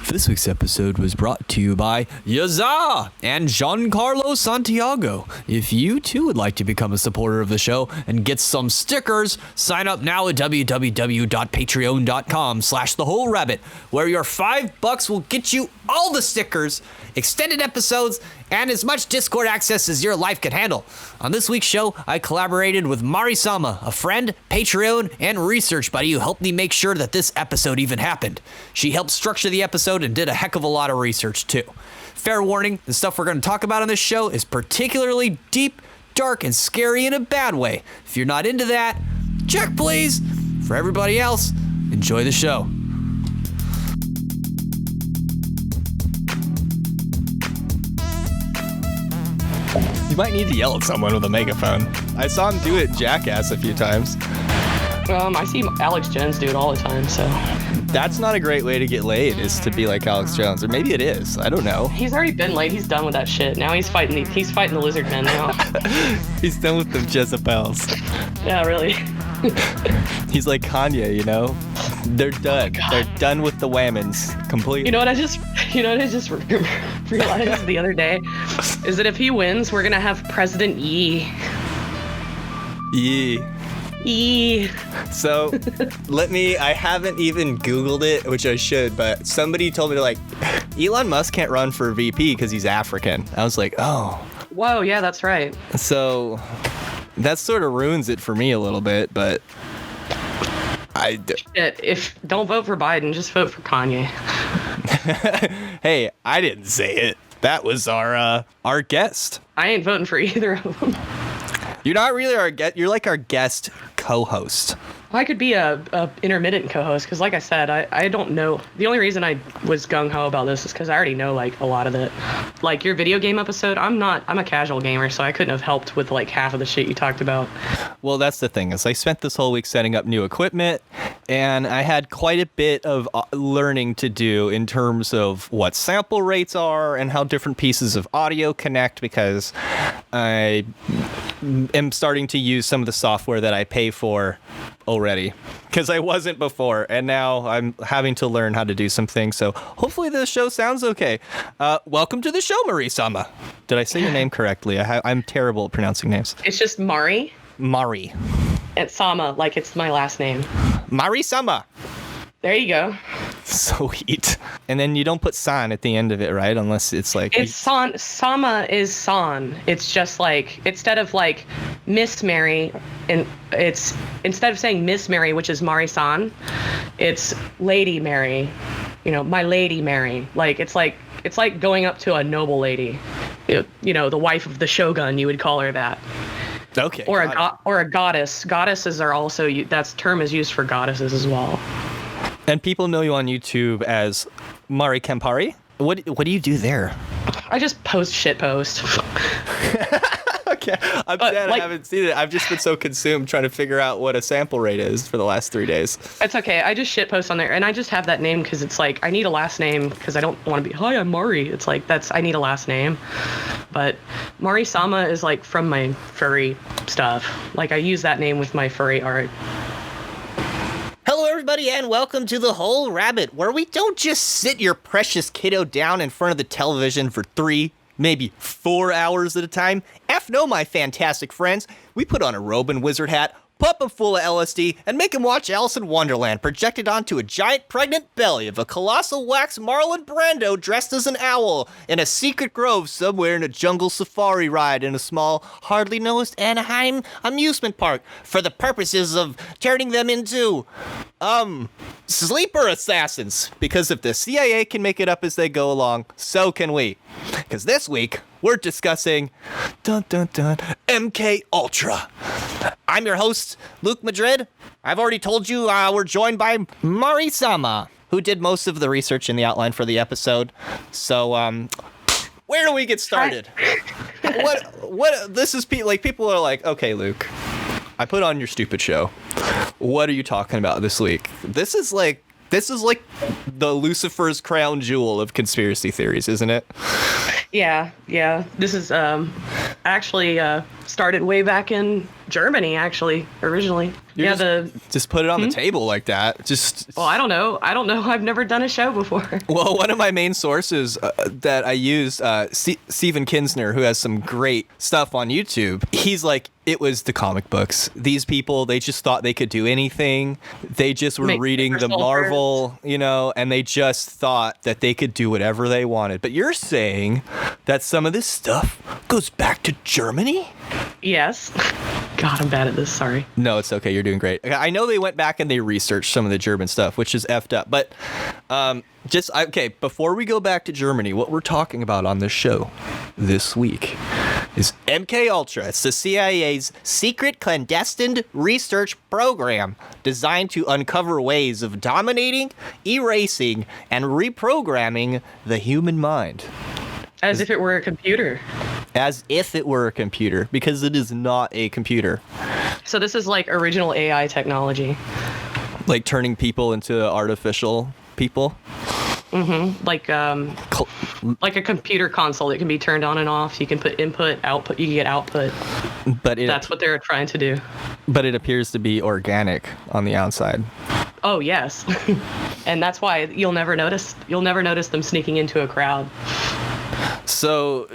This week's episode was brought to you by Yaza and Giancarlo Santiago. If you too would like to become a supporter of the show and get some stickers, sign up now at www.patreon.com/thewholerabbit, where your $5 will get you all the stickers, extended episodes, and as much Discord access as your life can handle. On this week's show, I collaborated with MariSama, a friend, Patreon, and research buddy who helped me make sure that this episode even happened. She helped structure the episode and did a heck of a lot of research too. Fair warning, the stuff we're going to talk about on this show is particularly deep, dark, and scary in a bad way. If you're not into that, check please. For everybody else, enjoy the show. You might need to yell at someone with a megaphone. I saw him do it in Jackass a few times. I see Alex Jones do it all the time, so. That's not a great way to get laid, is to be like Alex Jones. Or maybe it is. I don't know. He's already been laid. He's done with that shit. Now he's fighting the lizard men now. He's done with the Jezebels. Yeah, really. He's like Kanye, you know? They're done. Oh, they're done with the whammons completely. You know what I just realized the other day? Is that if he wins, we're gonna have President Yi. Yee. Yee. So, I haven't even Googled it, which I should, but somebody told me Elon Musk can't run for VP because he's African. I was like, oh. Whoa, yeah, that's right. So, that sort of ruins it for me a little bit, but If don't vote for Biden, just vote for Kanye. Hey, I didn't say it. That was our guest. I ain't voting for either of them. You're not really our guest. You're like our guest co-host. I could be a intermittent co-host because, like I said, I don't know. The only reason I was gung-ho about this is because I already know, like, a lot of it. Like, your video game episode, I'm a casual gamer, so I couldn't have helped with, like, half of the shit you talked about. Well, that's the thing, is I spent this whole week setting up new equipment, and I had quite a bit of learning to do in terms of what sample rates are and how different pieces of audio connect, because I am starting to use some of the software that I pay for already, because I wasn't before, and now I'm having to learn how to do some things, so hopefully the show sounds okay. Welcome to the show, MariSama. Did I say your name correctly? I'm terrible at pronouncing names. It's just Mari. And Sama, like it's my last name. MariSama. There you go. Sweet. And then you don't put san at the end of it, right? Unless it's like... It's san. Sama is san. It's just like, instead of like Miss Mary, and it's, instead of saying Miss Mary, which is Mari-san, it's Lady Mary. You know, my Lady Mary. Like, it's like going up to a noble lady. You know, the wife of the shogun, you would call her that. Okay. Or a goddess. Goddesses are also, that term is used for goddesses as well. And people know you on YouTube as Mari Campari. What do you do there? I just shit post. Okay. I'm sad I haven't seen it. I've just been so consumed trying to figure out what a sample rate is for the last 3 days. It's okay. I just shit post on there, and I just have that name because it's like I need a last name because I don't want to be, hi, I'm Mari. It's like I need a last name. But MariSama is like from my furry stuff. Like I use that name with my furry art. Hello, everybody, and welcome to The Whole Rabbit, where we don't just sit your precious kiddo down in front of the television for 3, maybe 4 hours at a time. F no, my fantastic friends. We put on a robe and wizard hat, pump him full of LSD, and make him watch Alice in Wonderland projected onto a giant pregnant belly of a colossal wax Marlon Brando dressed as an owl in a secret grove somewhere in a jungle safari ride in a small, hardly noticed Anaheim amusement park for the purposes of turning them into, sleeper assassins. Because if the CIA can make it up as they go along, so can we. Because this week, we're discussing MKULTRA. I'm your host, Luke Madrid. I've already told you we're joined by MariSama, who did most of the research in the outline for the episode. So, where do we get started? What this is people are like, okay, Luke, I put on your stupid show. What are you talking about this week? This is like the Lucifer's crown jewel of conspiracy theories, isn't it? Yeah. This is actually started way back in Germany, actually, originally. Just put it on the table like that. Well, I don't know. I've never done a show before. Well, one of my main sources that I use, Stephen Kinsner, who has some great stuff on YouTube, he's like, it was the comic books. These people, they just thought they could do anything. They just were reading the Marvel, and they just thought that they could do whatever they wanted. But you're saying that some of this stuff goes back to Germany? Yes. God, I'm bad at this. Sorry. No, it's okay. You're doing great. I know they went back and they researched some of the German stuff, which is effed up. But before we go back to Germany, what we're talking about on this show this week is MKUltra. It's the CIA's secret clandestine research program designed to uncover ways of dominating, erasing, and reprogramming the human mind. As if it were a computer. As if it were a computer, because it is not a computer. So this is like original AI technology. Like turning people into artificial people? Mm-hmm. Like a computer console that can be turned on and off. You can put input, output, you can get output. That's what they're trying to do. But it appears to be organic on the outside. Oh, yes. And that's why you'll never notice them sneaking into a crowd. So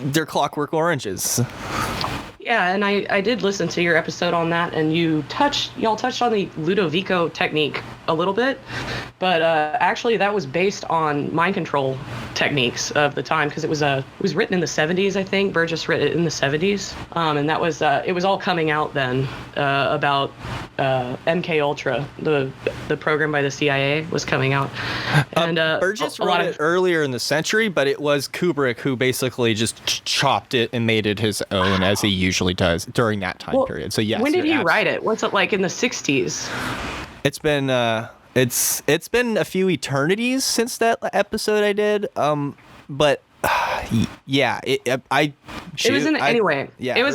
they're clockwork oranges. Yeah, and I did listen to your episode on that, and y'all touched on the Ludovico technique a little bit, but actually that was based on mind control techniques of the time, because it was written in the 70s, I think. Burgess wrote it in the 70s, and that was it was all coming out then about MKUltra, the program by the CIA was coming out, and Burgess wrote it earlier in the century, but it was Kubrick who basically just chopped it and made it his own, as he usually does during that time period. So yes. When did he write it? What's it like in the 60s? It's been it's been a few eternities since that episode I did. But yeah, it was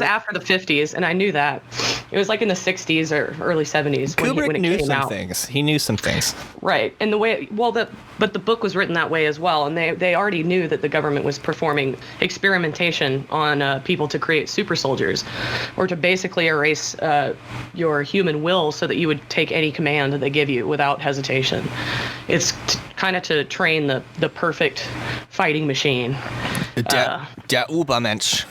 after the 50s, and I knew that. It was like in the 60s or early 70s when it knew came some out. things. He knew some things. Right. And but the book was written that way as well, and they already knew that the government was performing experimentation on people to create super soldiers, or to basically erase your human will so that you would take any command that they give you without hesitation. It's kind of to train the perfect fighting machine. Der Übermensch.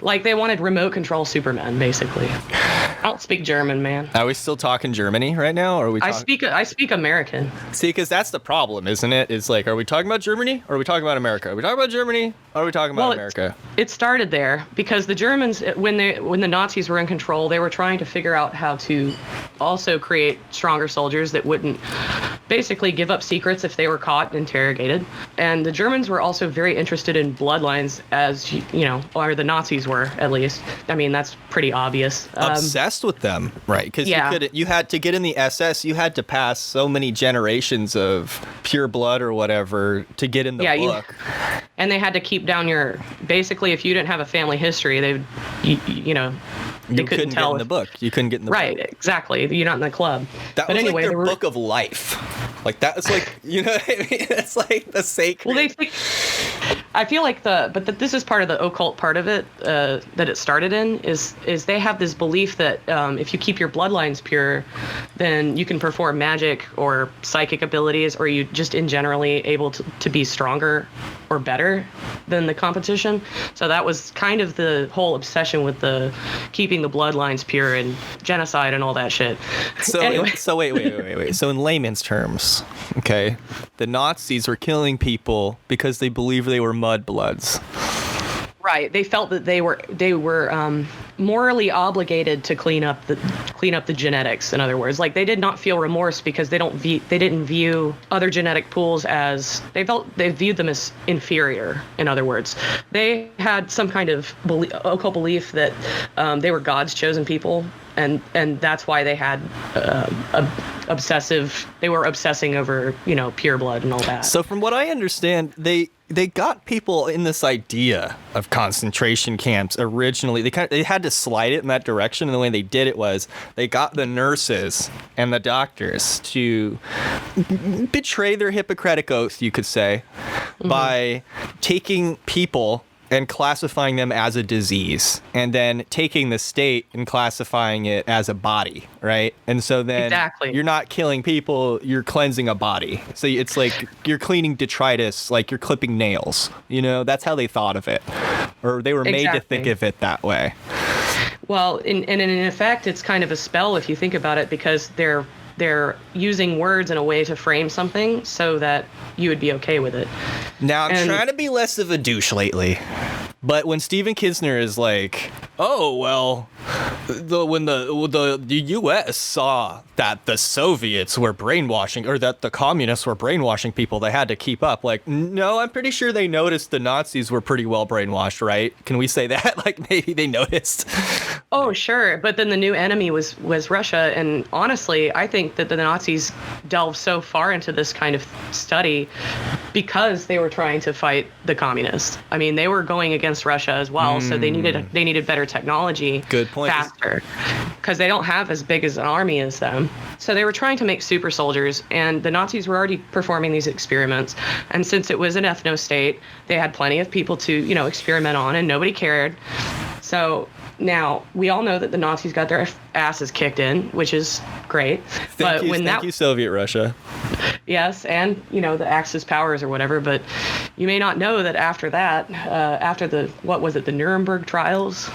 Like they wanted remote control Superman, basically. I don't speak German, man. Are we still talking Germany right now? Or are we? I speak American. See, because that's the problem, isn't it? It's like, are we talking about Germany or are we talking about America? Are we talking about Germany or are we talking about America? It started there because the Germans, when the Nazis were in control, they were trying to figure out how to also create stronger soldiers that wouldn't basically give up secrets if they were caught and interrogated. And the Germans were also very interested in bloodlines, as or the Nazis were, at least. I mean, that's pretty obvious. Obsessed with them, right? Because you had to get in the SS, you had to pass so many generations of pure blood or whatever to get in the book. And they had to keep down basically, if you didn't have a family history, they couldn't get in the book. You couldn't get in the book. Right, exactly. You're not in the club. That was like their book of life. Like that was like, you know what I mean? It's like the sacred. Well, I feel like this is part of the occult part of it that it started in is they have this belief that if you keep your bloodlines pure, then you can perform magic or psychic abilities, or you just in generally able to be stronger or better than the competition. So that was kind of the whole obsession with the keeping the bloodlines pure and genocide and all that shit. So anyway. So wait. So in layman's terms, okay, the Nazis were killing people because they believed they were mudbloods. Right. They felt that they were morally obligated to clean up the genetics. In other words, like they did not feel remorse because they didn't view other genetic pools as they viewed them as inferior. In other words, they had some kind of occult belief that they were God's chosen people. And that's why they had they were obsessing over, pure blood and all that. So from what I understand, they got people in this idea of concentration camps originally. They had to slide it in that direction, and the way they did it was they got the nurses and the doctors to betray their Hippocratic oath, you could say, by taking people and classifying them as a disease, and then taking the state and classifying it as a body, right? And so then you're not killing people, you're cleansing a body. So it's like you're cleaning detritus, like you're clipping nails. That's how they thought of it, or they were made to think of it that way. Well, in effect, it's kind of a spell if you think about it, because they're using words in a way to frame something so that you would be okay with it. Now, I'm trying to be less of a douche lately, but when Stephen Kisner is like, oh, well, when the U.S. saw that the Soviets were brainwashing, or that the communists were brainwashing people, they had to keep up. Like, no, I'm pretty sure they noticed the Nazis were pretty well brainwashed, right? Can we say that? Like, maybe they noticed. Oh, sure. But then the new enemy was Russia. And honestly, I think that the Nazis delved so far into this kind of study because they were trying to fight the communists. I mean, they were going against Russia as well. So they needed better technology. Good point. Faster, because they don't have as big as an army as them. So they were trying to make super soldiers, and the Nazis were already performing these experiments. And since it was an ethno state, they had plenty of people to, experiment on, and nobody cared. So now we all know that the Nazis got their asses kicked in, which is great. Thank you, Soviet Russia. Yes, and the Axis powers or whatever. But you may not know that after that, after the Nuremberg trials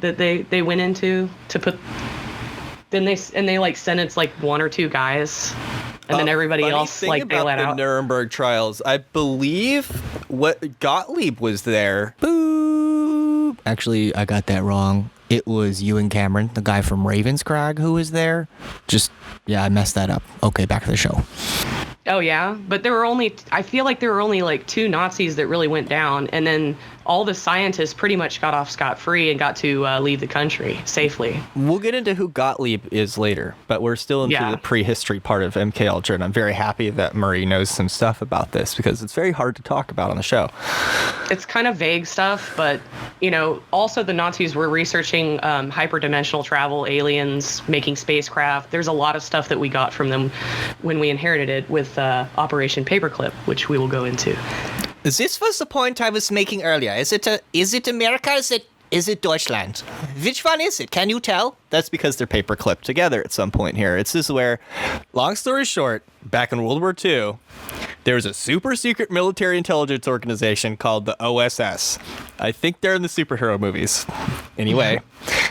that they went into to put. Then they sentenced like one or two guys, and then everybody else they let out. The Nuremberg trials, I believe what Gottlieb was there. Boop. Actually, I got that wrong. It was Ewan Cameron, the guy from Ravenscrag, who was there. I messed that up. Okay, back to the show. Oh, yeah? But I feel like there were only like two Nazis that really went down, and then all the scientists pretty much got off scot-free and got to leave the country safely. We'll get into who Gottlieb is later, but we're still into the prehistory part of MKULTRA, and I'm very happy that Murray knows some stuff about this, because it's very hard to talk about on the show. It's kind of vague stuff, but, also the Nazis were researching hyperdimensional travel, aliens, making spacecraft. There's a lot of stuff that we got from them when we inherited it with Operation Paperclip, which we will go into. This was the point I was making earlier. Is it America? Is it Deutschland? Which one is it? Can you tell? That's because they're paperclipped together at some point here. This is where, long story short, back in World War II, there was a super secret military intelligence organization called the OSS. I think they're in the superhero movies. Anyway,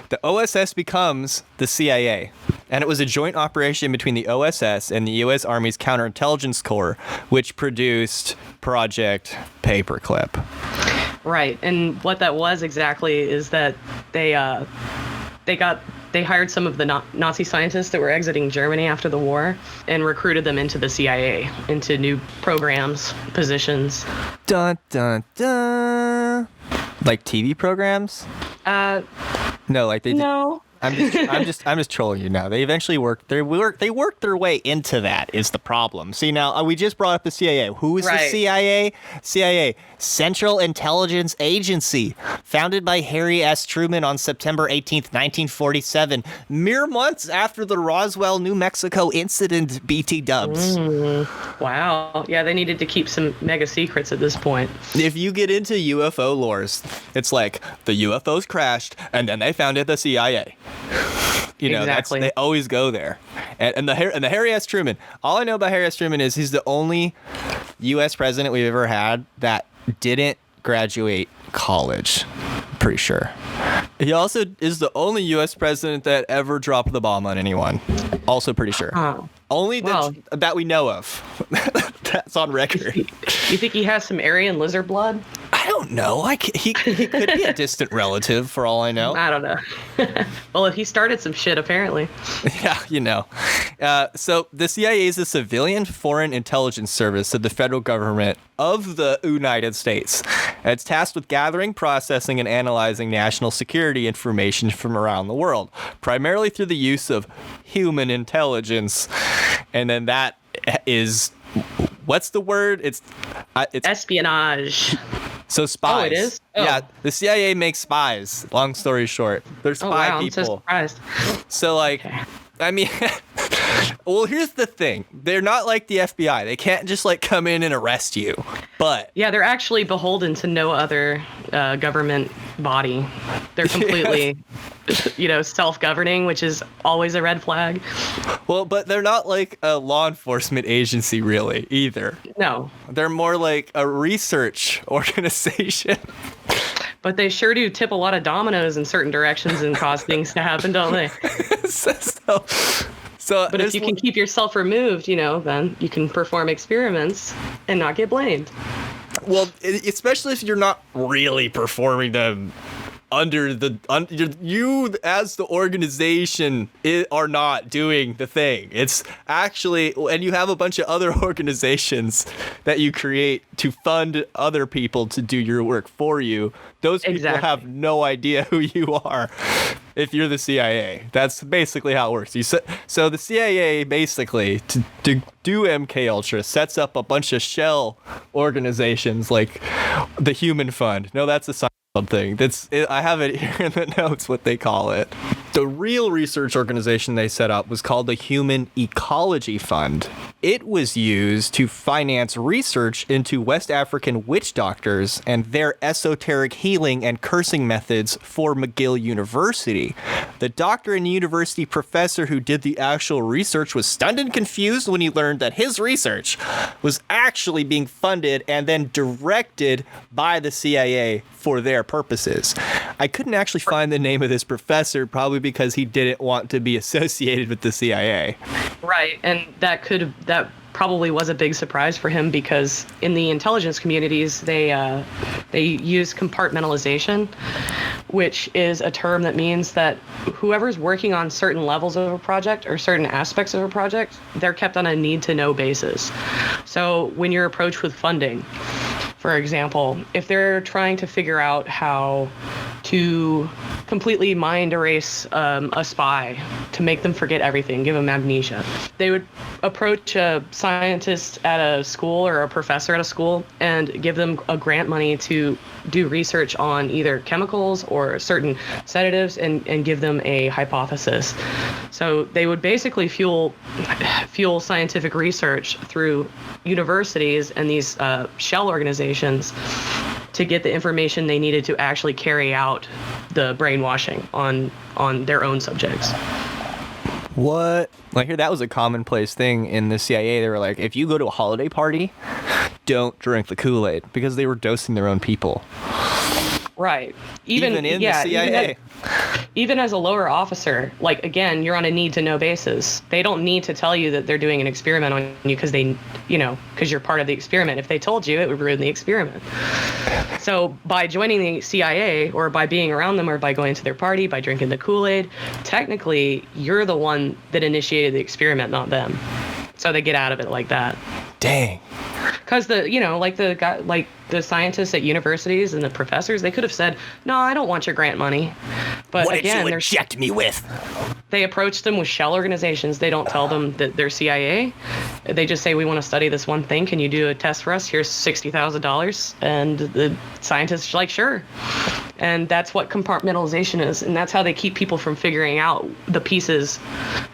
the OSS becomes the CIA. And it was a joint operation between the OSS and the U.S. Army's Counterintelligence Corps, which produced Project Paperclip. Right, and what that was exactly is that they hired some of the Nazi scientists that were exiting Germany after the war and recruited them into the CIA, into new programs, positions. Dun dun dun. Like TV programs? No, like they did. No. I'm just trolling you now. They eventually worked their way into that is the problem. See, now we just brought up the CIA. Who is the CIA? CIA, Central Intelligence Agency, founded by Harry S. Truman on September 18th, 1947, mere months after the Roswell, New Mexico incident. BT dubs. Wow. Yeah, they needed to keep some mega secrets at this point. If you get into UFO lores, it's like the UFOs crashed and then they founded the CIA. Exactly. They always go there. And the Harry S. Truman. All I know about Harry S. Truman is he's the only U.S. president we've ever had that didn't graduate college. Pretty sure. He also is the only U.S. president that ever dropped the bomb on anyone. Also pretty sure. Only that we know of. That's on record. You think he has some Aryan lizard blood? I don't know. He could be a distant relative for all I know. I don't know. Well, he started some shit, apparently. Yeah, so the CIA is a civilian foreign intelligence service of the federal government of the United States. It's tasked with gathering, processing, and analyzing national security information from around the world, primarily through the use of human intelligence. And then that is... What's the word? It's espionage. So spies. Oh, it is? Oh. Yeah, the CIA makes spies. Long story short, they're spy people. I'm so surprised. So I mean, Well, here's the thing. They're not like the FBI. They can't just like come in and arrest you. But Yeah, they're actually beholden to no other government body. They're completely, self-governing, which is always a red flag. well, but they're not like a law enforcement agency really either. No, They're more like a research organization. but they sure do tip a lot of dominoes in certain directions and cause things to happen, don't they? so But if you can keep yourself removed, then you can perform experiments and not get blamed. well, especially if you're not really performing them you as the organization are not doing the thing. It's actually, and you have a bunch of other organizations that you create to fund other people to do your work for you. Those people Exactly. have no idea who you are if you're the CIA. That's basically how it works. So the CIA basically to do MKUltra sets up a bunch of shell organizations like the Human Fund. No, that's a something. I have it here in the notes what they call it. The real research organization they set up was called the Human Ecology Fund. It was used to finance research into West African witch doctors and their esoteric healing and cursing methods for McGill University. The doctor and university professor who did the actual research was stunned and confused when he learned that his research was actually being funded and then directed by the CIA for their purposes. I couldn't actually find the name of this professor, probably because he didn't want to be associated with the CIA. Right, and that probably was a big surprise for him because in the intelligence communities they use compartmentalization, which is a term that means that whoever's working on certain levels of a project or certain aspects of a project, they're kept on a need-to-know basis. So when you're approached with funding, for example, if they're trying to figure out how to completely mind erase a spy to make them forget everything, give them amnesia, they would approach a scientist at a school or a professor at a school and give them a grant money to do research on either chemicals or certain sedatives and give them a hypothesis. So they would basically fuel scientific research through universities and these shell organizations to get the information they needed to actually carry out the brainwashing on their own subjects. What? I hear that was a commonplace thing in the CIA. They were like, if you go to a holiday party, don't drink the Kool-Aid, because they were dosing their own people. Right. Even in the CIA. Even as a lower officer, like, again, you're on a need-to-know basis. They don't need to tell you that they're doing an experiment on you because because you're part of the experiment. If they told you, it would ruin the experiment. So by joining the CIA or by being around them or by going to their party, by drinking the Kool-Aid, technically you're the one that initiated the experiment, not them. So they get out of it like that. Dang. Because the scientists at universities and the professors, they could have said, "No, I don't want your grant money." But What again, did you inject me with? they approach them with shell organizations. They don't tell them that they're CIA. They just say, "We want to study this one thing. Can you do a test for us? Here's $60,000." And the scientists are like, "Sure." And that's what compartmentalization is. And that's how they keep people from figuring out the pieces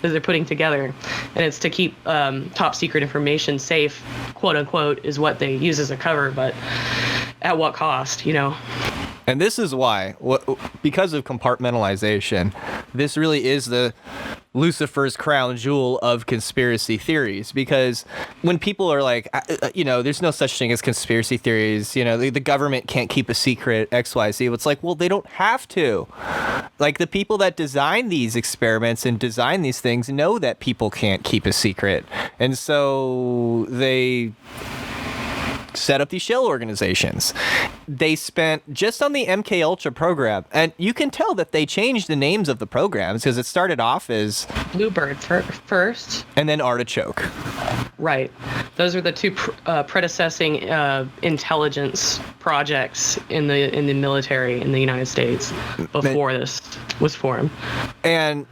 that they're putting together. And it's to keep top secret information safe, quote unquote, is what they use as a cover. But at what cost, And this is why, because of compartmentalization, this really is the Lucifer's crown jewel of conspiracy theories. Because when people are like, there's no such thing as conspiracy theories, the government can't keep a secret, XYZ. It's like, well, they don't have to. Like, the people that design these experiments and design these things know that people can't keep a secret. And so they set up these shell organizations. They spent just on the MKUltra program, and you can tell that they changed the names of the programs because it started off as Bluebird first. and then Artichoke. Right. Those are the two predecessing intelligence projects in the military in the United States before this was formed. And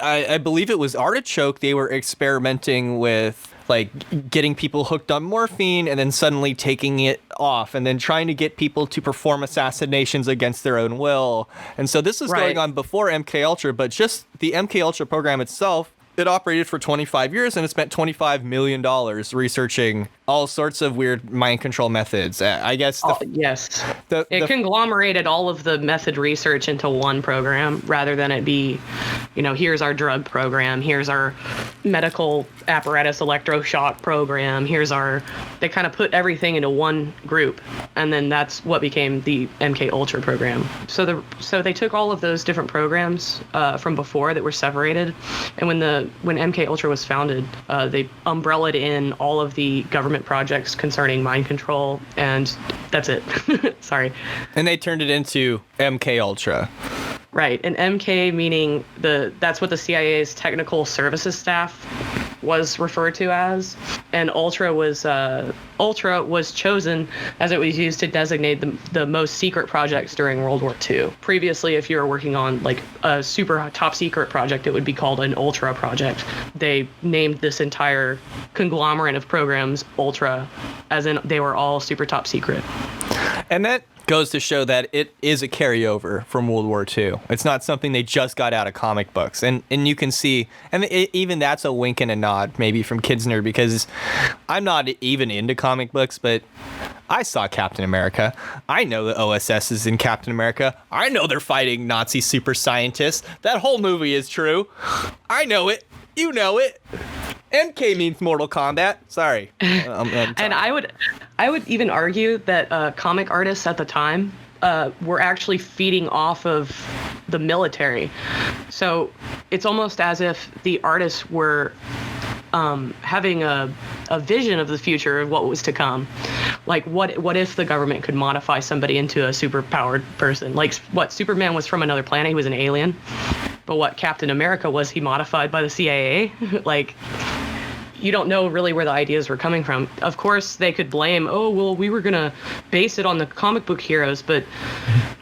I believe it was Artichoke. They were experimenting with like getting people hooked on morphine and then suddenly taking it off and then trying to get people to perform assassinations against their own will. And so this was going on before MKUltra, but just the MKUltra program itself It operated for 25 years and it spent $25 million researching all sorts of weird mind control methods. I guess. Yes. It conglomerated all of the method research into one program rather than it be, here's our drug program, here's our medical apparatus electroshock program, they kind of put everything into one group. And then that's what became the MKULTRA program. So they took all of those different programs from before that were separated. And when MKULTRA was founded, they umbrellaed in all of the government projects concerning mind control, and that's it. Sorry. And they turned it into MKULTRA. Right, and MK meaning that's what the CIA's technical services staff was referred to as, and Ultra was chosen as it was used to designate the most secret projects during World War II. Previously, if you were working on like a super top secret project, it would be called an Ultra project. They named this entire conglomerate of programs Ultra, as in they were all super top secret. And that goes to show that it is a carryover from World War II. It's not something they just got out of comic books. And you can see, and even that's a wink and a nod maybe from Kidsner, because I'm not even into comic books, but I saw Captain America. I know the OSS is in Captain America. I know they're fighting Nazi super scientists. That whole movie is true. I know it. You know it. MK means Mortal Kombat. Sorry. And I would even argue that comic artists at the time were actually feeding off of the military. So it's almost as if the artists were having a vision of the future of what was to come. Like, what if the government could modify somebody into a superpowered person? Like, what Superman was from another planet, he was an alien. But what Captain America was, he modified by the CIA. Like, you don't know really where the ideas were coming from. Of course, they could blame, we were going to base it on the comic book heroes, but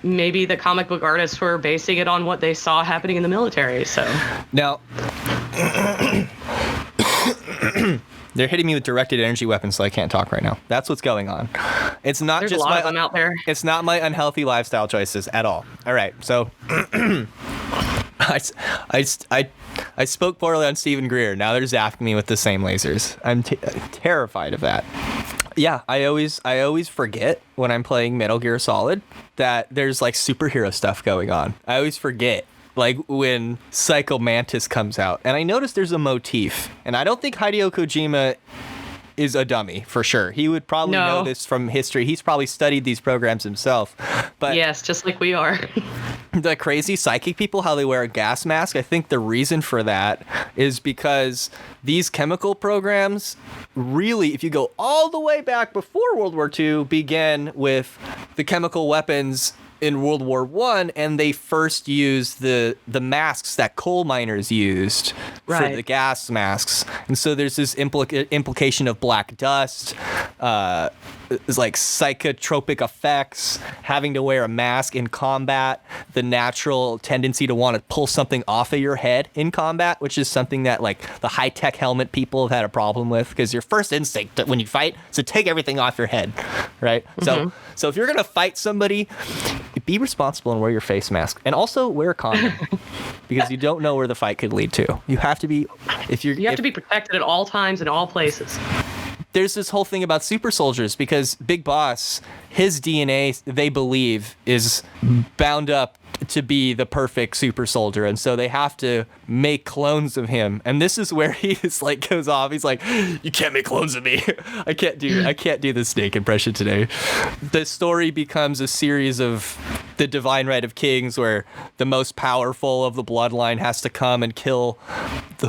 maybe the comic book artists were basing it on what they saw happening in the military. So now, they're hitting me with directed energy weapons, so I can't talk right now. That's what's going on. It's not There's just a lot of them out there. It's not my unhealthy lifestyle choices at all. All right, so I spoke poorly on Stephen Greer. Now they're zapping me with the same lasers. I'm terrified of that. Yeah, I always forget when I'm playing Metal Gear Solid that there's like superhero stuff going on. I always forget. Like when Psycho Mantis comes out, and I noticed there's a motif, and I don't think Hideo Kojima is a dummy for sure. He would probably know this from history. He's probably studied these programs himself. But yes, just like we are. The crazy psychic people, how they wear a gas mask, I think the reason for that is because these chemical programs really, if you go all the way back before World War II, began with the chemical weapons in World War I, and they first used the masks that coal miners used for the gas masks. And so there's this implication of black dust, it's like psychotropic effects, having to wear a mask in combat, the natural tendency to want to pull something off of your head in combat, which is something that like the high-tech helmet people have had a problem with, because your first instinct when you fight is to take everything off your head, right? Mm-hmm. So if you're going to fight somebody, be responsible and wear your face mask, and also wear a condom because you don't know where the fight could lead to. You have to be, you have to be protected at all times in all places. There's this whole thing about super soldiers because Big Boss, his DNA, they believe, is bound up to be the perfect super soldier, and so they have to make clones of him. And this is where he is like goes off. He's like, "You can't make clones of me. I can't do the Snake impression today." The story becomes a series of the divine right of kings, where the most powerful of the bloodline has to come and kill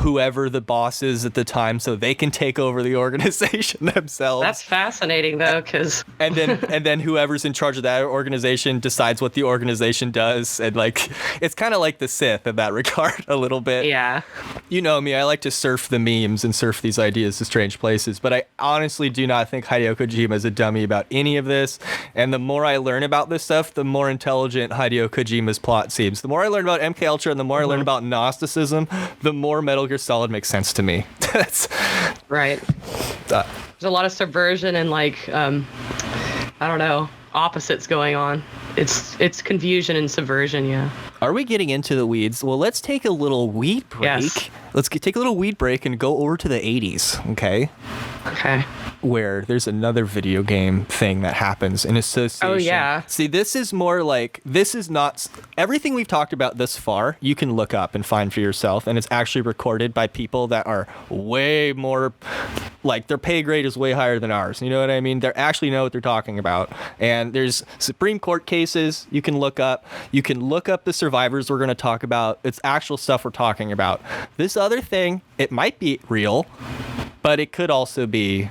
whoever the boss is at the time, so they can take over the organization themselves. That's fascinating, though, because and then whoever's in charge of that organization decides what the organization does. And like, it's kind of like the Sith in that regard a little bit. Yeah. You know me, I like to surf the memes and surf these ideas to strange places, but I honestly do not think Hideo Kojima is a dummy about any of this. And the more I learn about this stuff, the more intelligent Hideo Kojima's plot seems. The more I learn about MKUltra and the more I learn about Gnosticism, the more Metal Gear Solid makes sense to me. That's right. There's a lot of subversion and like, I don't know, opposites going on. it's confusion and subversion. Yeah. Are we getting into the weeds? Well, let's take a little weed break. Yes. Let's take a little weed break and go over to the 80s, okay? Okay. Where there's another video game thing that happens in association. Oh, yeah. See, this is more like, this is not, everything we've talked about thus far, you can look up and find for yourself, and it's actually recorded by people that are way more, like, their pay grade is way higher than ours. You know what I mean? They actually know what they're talking about. And there's Supreme Court cases you can look up. You can look up the survivors we're going to talk about. It's actual stuff we're talking about. This other thing, it might be real, but it could also be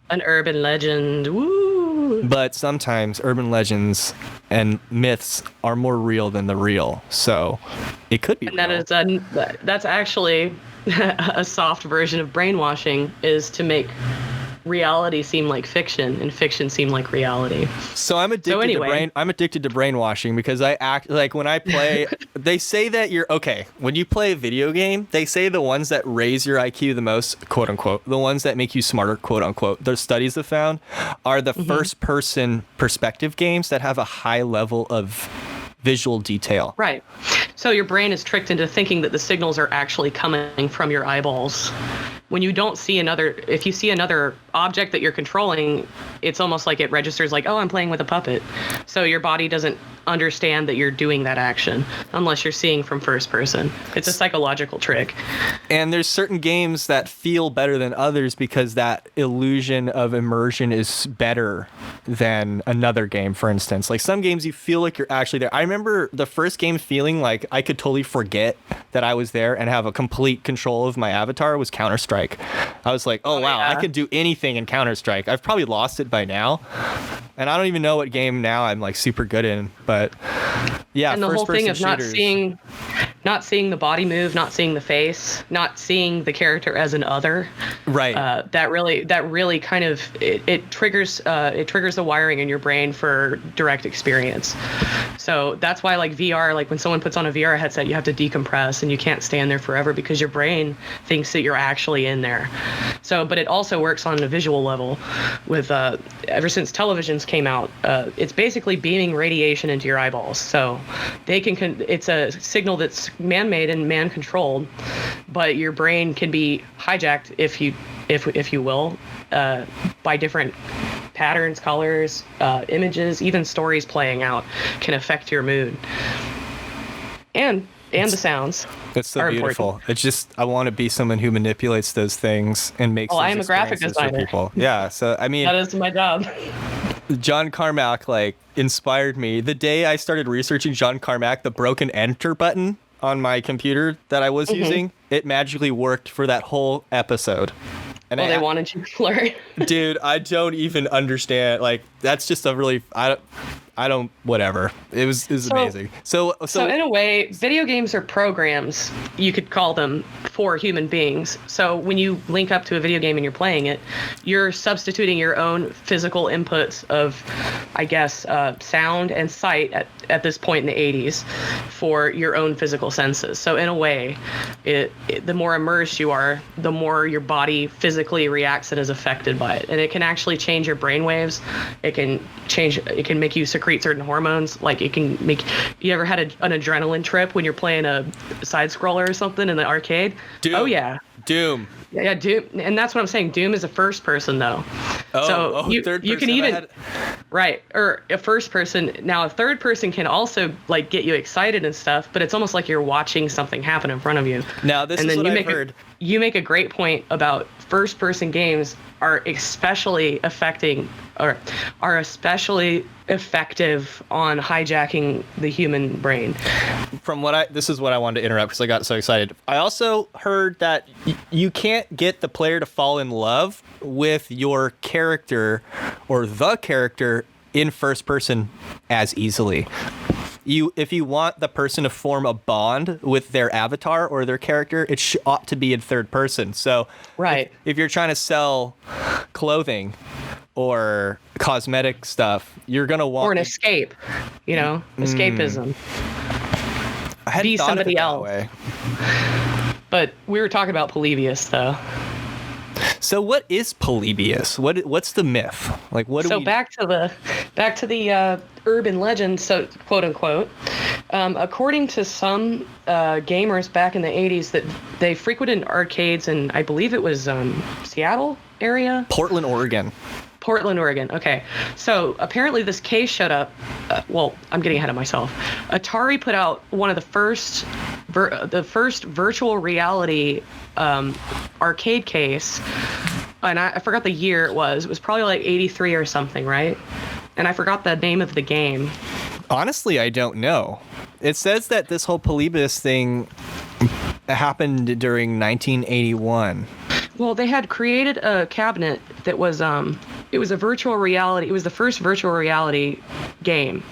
an urban legend. Woo! But sometimes urban legends and myths are more real than the real. So it could be and real. That's actually a soft version of brainwashing, is to make reality seem like fiction and fiction seem like reality. So I'm addicted to brainwashing because I act like when I play, they say that when you play a video game, they say the ones that raise your IQ the most, quote unquote, the ones that make you smarter, quote unquote, their studies have found are the first person perspective games that have a high level of visual detail. Right. So your brain is tricked into thinking that the signals are actually coming from your eyeballs. When you don't see if you see another object that you're controlling, it's almost like it registers like, oh, I'm playing with a puppet. So your body doesn't understand that you're doing that action unless you're seeing from first person. It's a psychological trick. And there's certain games that feel better than others because that illusion of immersion is better than another game, for instance. Like some games you feel like you're actually there. I remember the first game feeling like I could totally forget that I was there and have a complete control of my avatar was Counter-Strike. I was like, oh wow, yeah. I could do anything in Counter-Strike. I've probably lost it by now. And I don't even know what game now I'm like super good in, but yeah. And the whole thing of shooters. not seeing the body move, not seeing the face, not seeing the character as an other. Right. That really kind of it triggers the wiring in your brain for direct experience. So that's why like VR, like when someone puts on a VR headset, you have to decompress and you can't stand there forever because your brain thinks that you're actually in there. So, but it also works on a visual level with ever since televisions came out, it's basically beaming radiation into your eyeballs. So they it's a signal that's man-made and man-controlled, but your brain can be hijacked if you will, by different patterns, colors, images, even stories playing out can affect your mood. And the sounds. It's so beautiful. Important. It's just, I want to be someone who manipulates those things and makes. I am a graphic designer. People. Yeah, so I mean, that is my job. John Carmack inspired me. The day I started researching John Carmack, the broken enter button on my computer that I was using, it magically worked for that whole episode. And they wanted you to learn. Dude, I don't even understand. That's just a really, I don't, whatever. It was amazing. So in a way, video games are programs, you could call them, for human beings. So when you link up to a video game and you're playing it, you're substituting your own physical inputs of, I guess, sound and sight at this point in the 80s for your own physical senses. So in a way, the more immersed you are, the more your body physically reacts and is affected by it. And it can actually change your brain waves. It can make you secrete certain hormones. Like it can make, you ever had an adrenaline trip when you're playing a side scroller or something in the arcade? Doom. Oh yeah. Doom. Yeah, Doom, and that's what I'm saying. Doom is a first person though. Third person. You can even right, or a first person. Now a third person can also get you excited and stuff, but it's almost like you're watching something happen in front of you. Now this is what I've heard. You make a great point about first person games are especially effective on hijacking the human brain. This is what I wanted to interrupt because I got so excited. I also heard that you can't get the player to fall in love with your character or the character in first person as easily. If you want the person to form a bond with their avatar or their character, it ought to be in third person. So right. If you're trying to sell clothing or cosmetic stuff, you're going to want... Or an escape, escapism. I hadn't be thought somebody of it else. that way. But we were talking about Polybius, though. So what is Polybius? What's the myth? Like, what do So we... back to the urban legend, so quote unquote. According to some gamers back in the 80s, that they frequented arcades in, I believe it was Seattle area, Portland, Oregon. Portland, Oregon. Okay. So apparently this case showed up. Well, I'm getting ahead of myself. Atari put out one of the first virtual reality arcade case. And I forgot the year it was. It was probably like 83 or something, right? And I forgot the name of the game. Honestly, I don't know. It says that this whole Polybius thing happened during 1981. Well, they had created a cabinet that was it was a virtual reality. It was the first virtual reality game.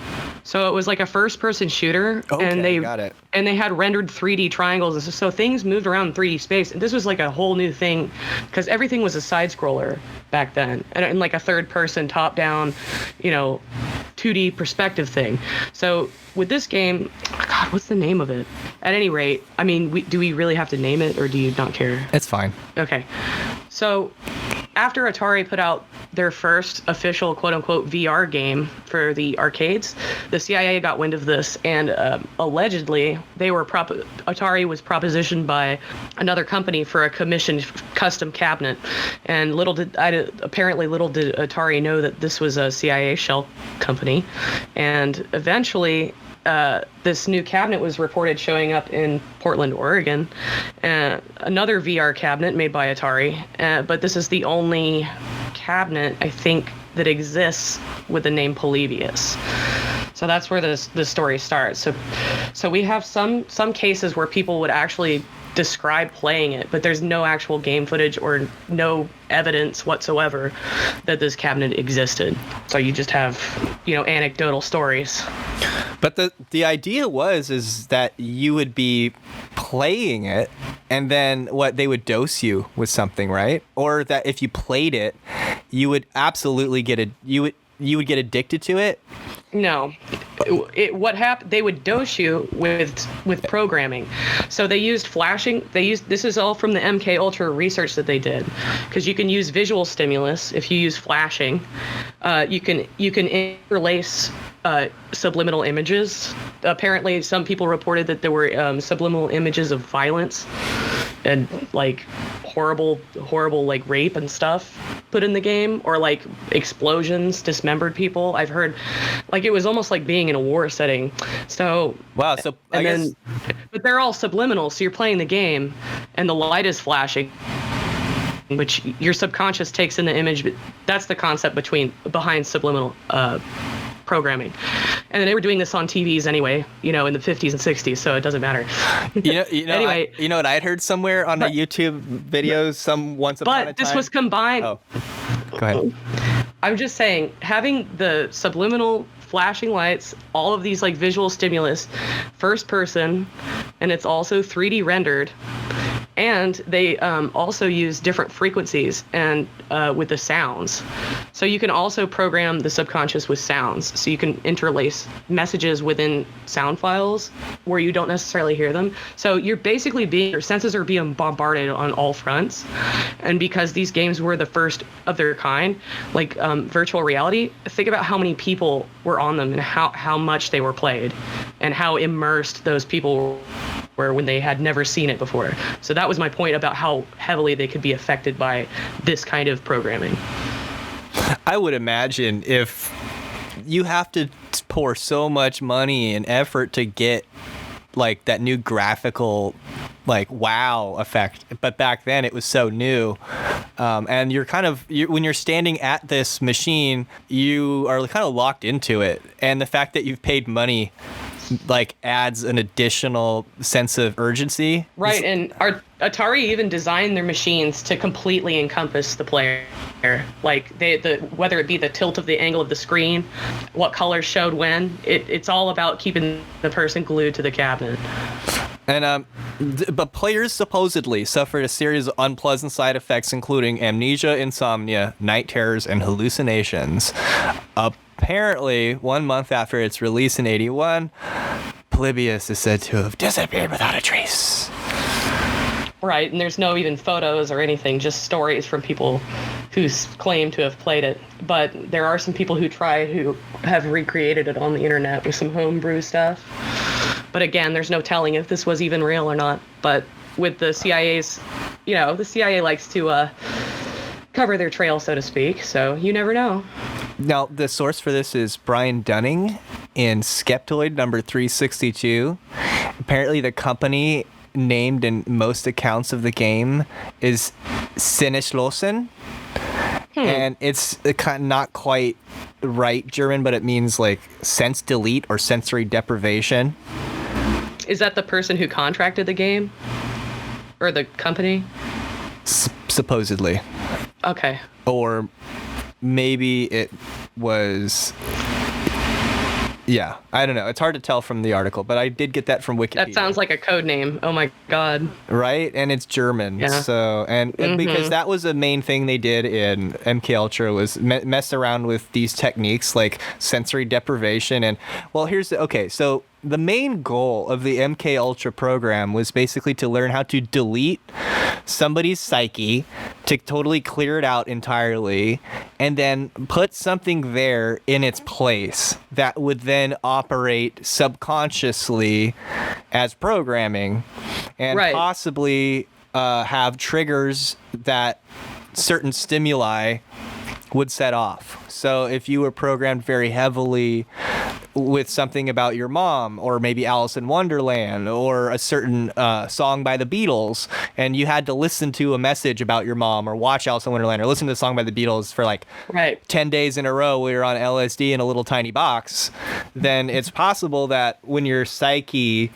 So it was like a first-person shooter, Okay, got it. And they had rendered 3D triangles, so things moved around in 3D space. And this was like a whole new thing, because everything was a side-scroller back then, and like a third-person, top-down, 2D perspective thing. So with this game, oh God, what's the name of it? At any rate, I mean, do we really have to name it, or do you not care? It's fine. Okay. So after Atari put out their first official quote-unquote VR game for the arcades, the CIA got wind of this, and allegedly Atari was propositioned by another company for a commissioned custom cabinet, and apparently little did Atari know that this was a CIA shell company, and eventually this new cabinet was reported showing up in Portland, Oregon, another VR cabinet made by Atari, but this is the only cabinet, I think, that exists with the name Polybius. So that's where the story starts. So we have some cases where people would actually describe playing it, but there's no actual game footage or no evidence whatsoever that this cabinet existed. So you just have, anecdotal stories. But the idea is that you would be playing it, and then they would dose you with something, right? Or that if you played it, you would absolutely you would get addicted to it. No. What happened? They would dose you with programming. So they used flashing. This is all from the MKULTRA research that they did, because you can use visual stimulus if you use flashing. You can interlace subliminal images. Apparently, some people reported that there were subliminal images of violence and like horrible like rape and stuff put in the game, or like explosions, dismembered people. I've heard like it was almost like being in a war setting. So wow. So but they're all subliminal. So you're playing the game and the light is flashing, which your subconscious takes in the image. But that's the concept behind subliminal programming. And they were doing this on TVs anyway, in the 50s and 60s, so it doesn't matter. Anyway, what I had heard somewhere on a YouTube video once upon a time. But this was combined. Oh, go ahead. I'm just saying, having the subliminal flashing lights, all of these like visual stimulus, first person, and it's also 3D rendered. And they also use different frequencies and with the sounds. So you can also program the subconscious with sounds. So you can interlace messages within sound files where you don't necessarily hear them. So you're basically your senses are being bombarded on all fronts. And because these games were the first of their kind, like virtual reality, think about how many people were on them and how much they were played and how immersed those people were when they had never seen it before. So that was my point about how heavily they could be affected by this kind of programming. I would imagine if you have to pour so much money and effort to get like that new graphical like wow effect, but back then it was so new, and when you're standing at this machine, you are kind of locked into it, and the fact that you've paid money like adds an additional sense of urgency. Right, and Atari even designed their machines to completely encompass the player. Like whether it be the tilt of the angle of the screen, what colors showed when, it's all about keeping the person glued to the cabinet. And but players supposedly suffered a series of unpleasant side effects, including amnesia, insomnia, night terrors, and hallucinations. Apparently, 1 month after its release in 81, Polybius is said to have disappeared without a trace. Right, and there's no even photos or anything, just stories from people who claim to have played it. But there are some people who have recreated it on the internet with some homebrew stuff. But again, there's no telling if this was even real or not. But with the CIA's, the CIA likes to cover their trail, so to speak, so you never know. Now, the source for this is Brian Dunning in Skeptoid number 362. Apparently, the company named in most accounts of the game is Sinneschlossen. And it's not quite right German, but it means like sense delete or sensory deprivation. Is that the person who contracted the game? Or the company? Supposedly. Okay. Or maybe it was... Yeah, I don't know. It's hard to tell from the article, but I did get that from Wikipedia. That sounds like a code name. Oh my god. Right? And it's German. Yeah. So, and because that was the main thing they did in MKUltra was mess around with these techniques like sensory deprivation. And, well, so the main goal of the MKUltra program was basically to learn how to delete somebody's psyche, to totally clear it out entirely, and then put something there in its place that would then operate subconsciously as programming, and possibly have triggers that certain stimuli would set off. So if you were programmed very heavily with something about your mom, or maybe Alice in Wonderland, or a certain song by the Beatles, and you had to listen to a message about your mom, or watch Alice in Wonderland, or listen to a song by the Beatles for like 10 days in a row where you're on LSD in a little tiny box, then it's possible that when your psyche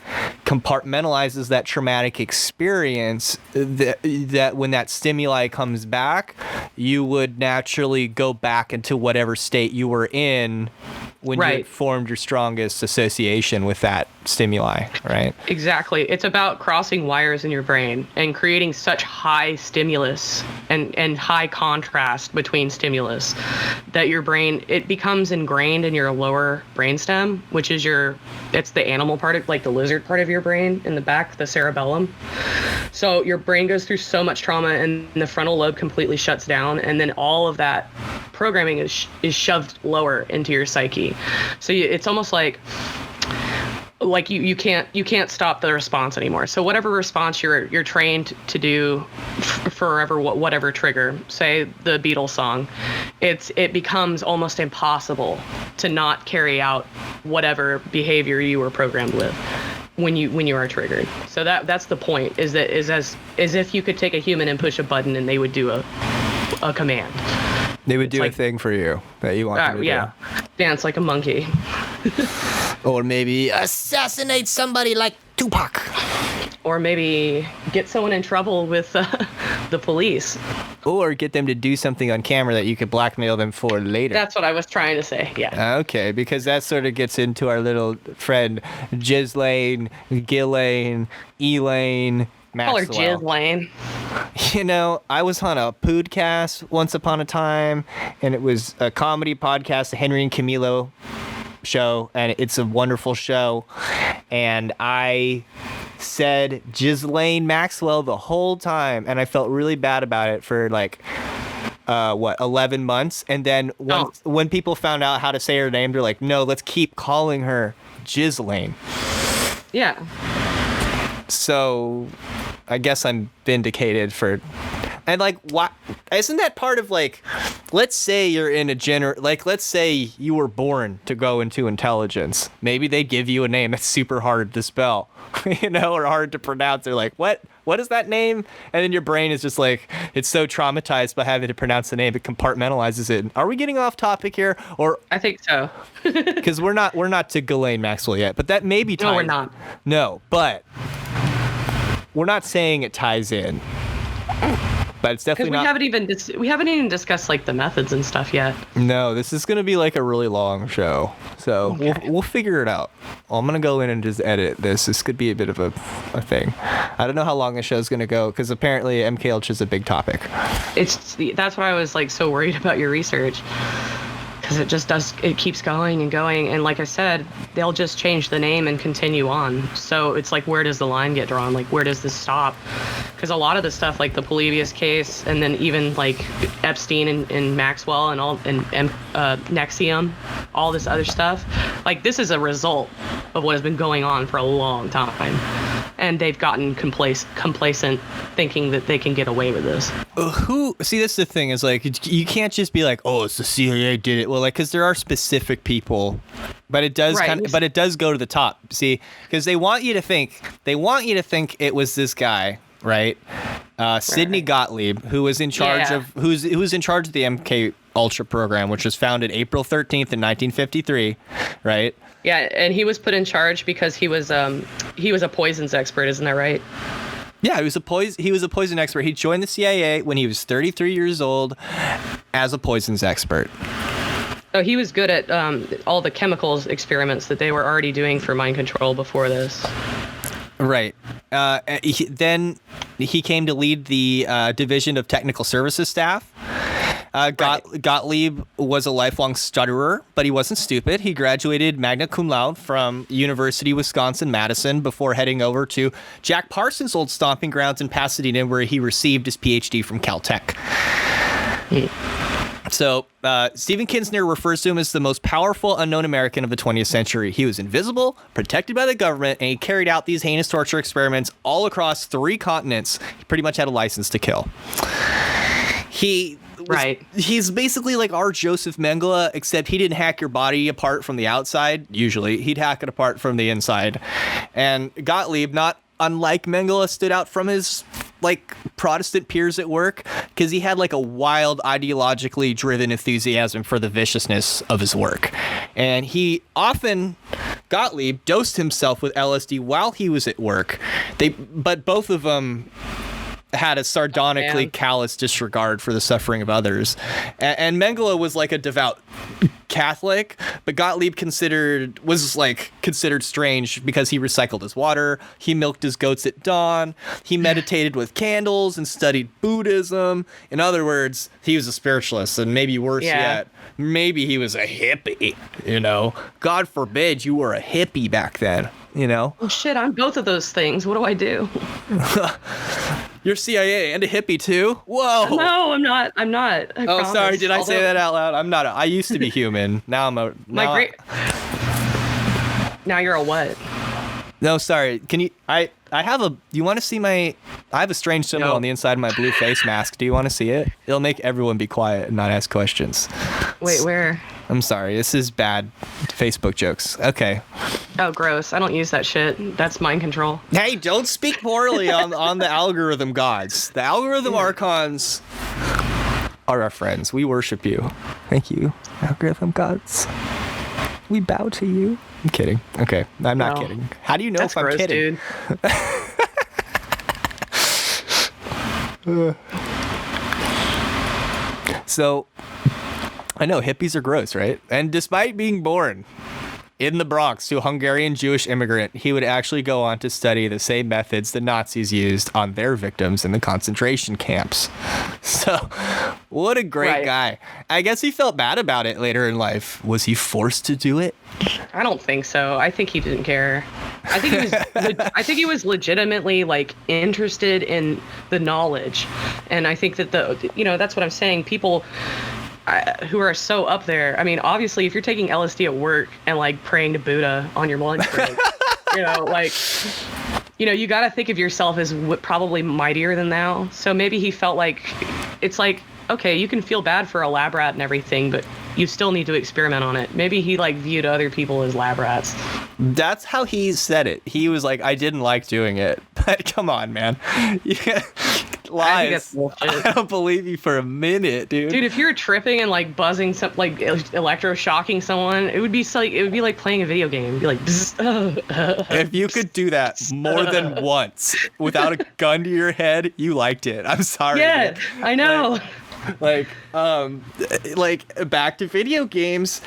compartmentalizes that traumatic experience, that when that stimuli comes back, you would naturally go back into whatever state you were in when you formed your strongest association with that stimuli, right? Exactly. It's about crossing wires in your brain and creating such high stimulus and high contrast between stimulus that your brain, it becomes ingrained in your lower brainstem, which is it's the animal part of, like the lizard part of your brain in the back, the cerebellum. So your brain goes through so much trauma and the frontal lobe completely shuts down, and then all of that programming is shoved lower into your psyche. So it's almost like you can't stop the response anymore. So whatever response you're trained to do forever, whatever trigger, say the Beatles song, it becomes almost impossible to not carry out whatever behavior you were programmed with when you are triggered. So that's the point, is as if you could take a human and push a button and they would do a command. They would do a thing for you that you want them to do. Dance like a monkey. Or maybe assassinate somebody like Tupac. Or maybe get someone in trouble with the police. Or get them to do something on camera that you could blackmail them for later. That's what I was trying to say, yeah. Okay, because that sort of gets into our little friend Ghislaine, Ghislaine, Elaine, Maxwell. Call her Ghislaine. You know, I was on a podcast once upon a time, and it was a comedy podcast, the Henry and Camilo show, and it's a wonderful show. And I said Ghislaine Maxwell the whole time, and I felt really bad about it for 11 months. And then when people found out how to say her name, they're like, no, let's keep calling her Ghislaine. Yeah. So I guess I'm vindicated for... And what isn't that part of let's say you're in let's say you were born to go into intelligence. Maybe they give you a name that's super hard to spell, or hard to pronounce. They're like, what is that name? And then your brain is just it's so traumatized by having to pronounce the name, it compartmentalizes it. Are we getting off topic here? Or I think so. Because we're not to Ghislaine Maxwell yet, but that may be tied. No, we're not. No, but we're not saying it ties in. But it's definitely not. We haven't even discussed the methods and stuff yet. No, this is gonna be a really long show, so okay. we'll figure it out. I'm gonna go in and just edit this. This could be a bit of a thing. I don't know how long the show's gonna go, because apparently MKUltra is a big topic. That's why I was so worried about your research, because it keeps going and going. And like I said, they'll just change the name and continue on. So it's like, where does the line get drawn? Like, where does this stop? Because a lot of the stuff, like the Polybius case, and then even like Epstein and Maxwell and Nexium, all this other stuff, like this is a result of what has been going on for a long time. And they've gotten complacent, thinking that they can get away with this. See, that's the thing, is like, you can't just be like, oh, it's the CIA did it. Well, like, because there are specific people, but it does but it does go to the top. See, because they want you to think it was this guy, right? Sidney Gottlieb, who was in charge of who was in charge of the MKULTRA program, which was founded April 13th in 1953, right? Yeah, and he was put in charge because he was a poisons expert, isn't that right? Yeah, he was a poison expert. He joined the CIA when he was 33 years old as a poisons expert. So he was good at all the chemicals experiments that they were already doing for mind control before this. Right. Then he came to lead the Division of Technical Services staff. Gottlieb was a lifelong stutterer, but he wasn't stupid. He graduated magna cum laude from University of Wisconsin-Madison before heading over to Jack Parsons' old stomping grounds in Pasadena, where he received his PhD from Caltech. So Stephen Kinsner refers to him as the most powerful unknown American of the 20th century. He was invisible, protected by the government, and he carried out these heinous torture experiments all across 3 continents. He pretty much had a license to kill. He's basically like our Joseph Mengele, except he didn't hack your body apart from the outside. Usually he'd hack it apart from the inside. And Gottlieb, not unlike Mengele, stood out from his like Protestant peers at work because he had like a wild, ideologically driven enthusiasm for the viciousness of his work. And Gottlieb dosed himself with LSD while he was at work. But both of them had a sardonically callous disregard for the suffering of others. And Mengele was like a devout Catholic, but Gottlieb was considered strange because he recycled his water, he milked his goats at dawn, he meditated with candles and studied Buddhism. In other words, he was a spiritualist, and maybe worse yet, maybe he was a hippie, you know? God forbid you were a hippie back then, you know? Oh shit, I'm both of those things. What do I do? You're CIA and a hippie too? Whoa. No, I'm not. I promise. Sorry. Did I say that out loud? I'm not. I used to be human. Now I'm a. Now you're a what? No, sorry. Can you? I have a. You want to see my? I have a strange symbol on the inside of my blue face mask. Do you want to see it? It'll make everyone be quiet and not ask questions. Wait, where? I'm sorry. This is bad Facebook jokes. Okay. Oh, gross. I don't use that shit. That's mind control. Hey, don't speak poorly on the algorithm gods. The algorithm archons are our friends. We worship you. Thank you, algorithm gods. We bow to you. I'm kidding. Okay, I'm not kidding. How do you know if I'm gross, kidding? Dude. So, I know hippies are gross, right? And despite being born in the Bronx to a Hungarian Jewish immigrant, he would actually go on to study the same methods the Nazis used on their victims in the concentration camps. So, what a great guy. I guess he felt bad about it later in life. Was he forced to do it? I don't think so. I think he didn't care. I think he was legitimately like interested in the knowledge. And I think that that's what I'm saying. People who are so up there. I mean, obviously, if you're taking LSD at work and like praying to Buddha on your lunch break, you got to think of yourself as probably mightier than thou. So maybe he felt like it's like, okay, you can feel bad for a lab rat and everything, but you still need to experiment on it. Maybe he like viewed other people as lab rats. That's how he said it. He was like, I didn't like doing it. But come on, man. Lies. I don't believe you for a minute, dude. Dude, if you're tripping and like buzzing, like electroshocking someone, it would be like playing a video game. It'd be like, if you could do that more than once without a gun to your head, you liked it. I'm sorry. Yeah, I know. like back to video games.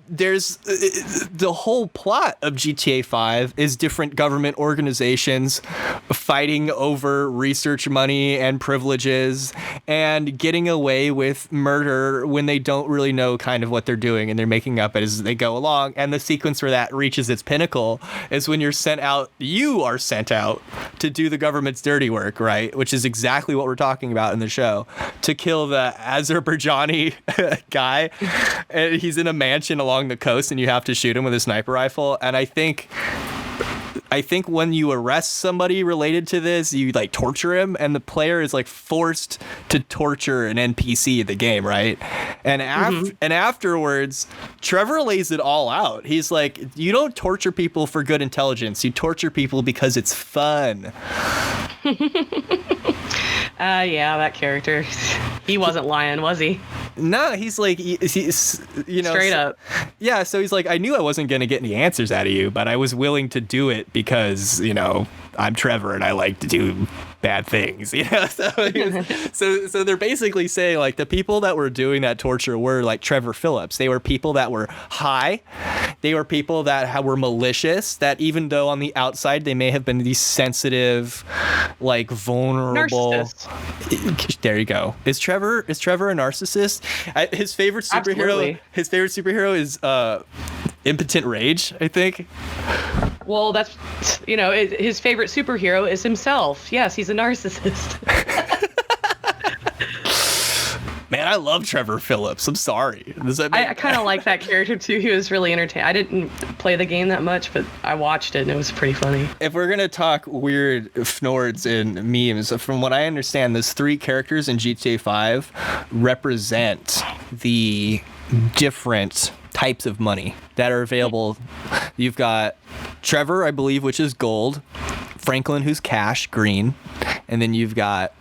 There's the whole plot of GTA 5 is different government organizations fighting over research money and privileges and getting away with murder when they don't really know kind of what they're doing, and they're making up as they go along. And the sequence where that reaches its pinnacle is when you are sent out to do the government's dirty work, right? Which is exactly what we're talking about in the show, to kill the Azerbaijani guy. And he's in a mansion along the coast and you have to shoot him with a sniper rifle. And I think when you arrest somebody related to this, you like torture him, and the player is like forced to torture an NPC in the game, right? And and afterwards, Trevor lays it all out. He's like, you don't torture people for good intelligence. You torture people because it's fun. Yeah, that character. He wasn't lying, was he? No, he's like, he's, you know, straight up. Yeah, so he's like, I knew I wasn't going to get any answers out of you, but I was willing to do it because, you know, I'm Trevor and I like to do bad things, you know? So they're basically saying, like, the people that were doing that torture were like Trevor Phillips. They were people that were high. They were people that were malicious, that even though on the outside they may have been these sensitive, like vulnerable. Narcissist. There you go. Is Trevor a narcissist? His favorite superhero. Absolutely. His favorite superhero is Impotent Rage, I think. Well, that's, you know, his favorite superhero is himself. Yes, he's a narcissist. Man, I love Trevor Phillips. I'm sorry. I kind of like that character too. He was really entertaining. I didn't play the game that much, but I watched it and it was pretty funny. If we're gonna talk weird fnords and memes, from what I understand, those three characters in GTA 5 represent the different types of money that are available. You've got Trevor, I believe, which is gold, Franklin, who's cash, green, and then you've got